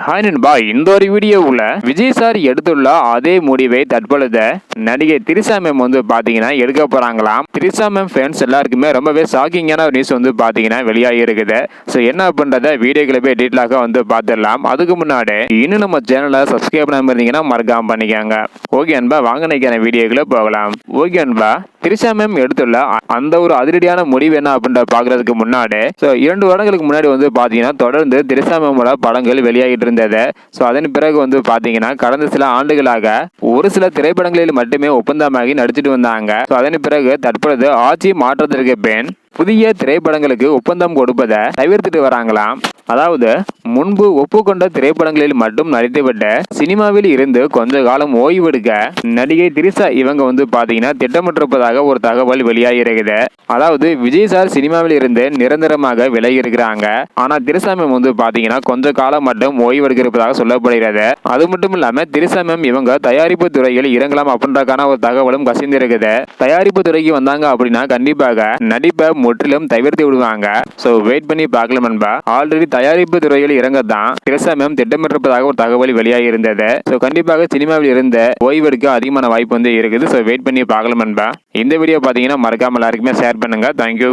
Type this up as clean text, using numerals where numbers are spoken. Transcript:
Hi நண்பா, இந்த ஒரு வீடியோவில் விஜய் சார் எடுத்துள்ள அதே முடிவை தற்பொழுது நடிகை திரிஷா மேம் வந்து பாத்தீங்கன்னா எடுக்க போறாங்களாம். திரிஷா மேம் ஃபேன்ஸ் எல்லாருக்குமே ரொம்பவே ஷாக்கிங்கான ஒரு நியூஸ் வந்து பாத்தீங்கன்னா வெளியாகி இருக்குது. ஸோ என்ன அப்படின்றத வீடியோக்களை போய் டீட்டெயிலாக வந்து பார்த்துடலாம். அதுக்கு முன்னாடி இன்னும் நம்ம சேனலை சப்ஸ்கிரைப் பண்ணாம இருந்தீங்கன்னா மறக்காம பண்ணிக்கோங்க. ஓகே அன்பா, வாங்க நினைக்கிற வீடியோக்குள்ள போகலாம். ஓகே அன்பா, திரிஷா மேம் எடுத்துள்ள அந்த ஒரு அதிரடியான முடிவு என்ன அப்படின்ற பாக்குறதுக்கு முன்னாடி 2 வருடங்களுக்கு முன்னாடி வந்து பாத்தீங்கன்னா தொடர்ந்து திரிஷா மேமோட படங்கள் வெளியாகிட்டு இருந்தது. ஸோ அதன் பிறகு வந்து பாத்தீங்கன்னா கடந்த சில ஆண்டுகளாக ஒரு சில திரைப்படங்களில் மட்டுமே ஒப்பந்தமாகி நடிச்சிட்டு வந்தாங்க. ஸோ அதன் பிறகு தற்பொழுது ஆட்சி மாற்றத்திற்கு பின் புதிய திரைப்படங்களுக்கு ஒப்பந்தம் கொடுப்பதை தவிர்த்துட்டு வராங்களாம். அதாவது முன்பு ஒப்புக்கொண்ட திரைப்படங்களில் மட்டும் நடித்துவிட்டு சினிமாவில் இருந்து கொஞ்ச காலம் ஓய்வெடுக்க நடிகை திரிஷா இவங்க வந்து பாத்தீங்கன்னா திட்டமிட்டிருப்பதாக ஒரு தகவல் வெளியாகி இருக்குது. அதாவது விஜய் சார் சினிமாவில் இருந்து நிரந்தரமாக விலகி இருக்கிறாங்க. ஆனா திரிஷா மேம் வந்து பாத்தீங்கன்னா கொஞ்ச காலம் மட்டும் ஓய்வெடுக்க இருப்பதாக சொல்லப்படுகிறது. அது மட்டும் இல்லாம திரிஷா மேம் இவங்க தயாரிப்பு துறையில் இறங்கலாம் அப்படின்றக்கான ஒரு தகவலும் கசிந்திருக்குது. தயாரிப்பு துறைக்கு வந்தாங்க அப்படின்னா கண்டிப்பாக நடிப்பை முற்றிலும் தவிர்த்து விடுவாங்க. ஸோ வெயிட் பண்ணி பார்க்கலாம் நண்பா. ஆல்ரெடி தயாரிப்பு துறையில் இறங்கத்தான் திரிஷா மேம் திட்டமிட்டிருப்பதாக ஒரு தகவல் வெளியாகி இருந்தது. ஸோ கண்டிப்பாக சினிமாவில் இருந்த ஓய்வெடுக்க அதிகமான வாய்ப்பு வந்து இருக்குது. ஸோ வெயிட் பண்ணி பார்க்கலாம் நண்பா. இந்த வீடியோ பார்த்தீங்கன்னா மறக்காம எல்லாருக்குமே ஷேர் பண்ணுங்க. தேங்க்யூ.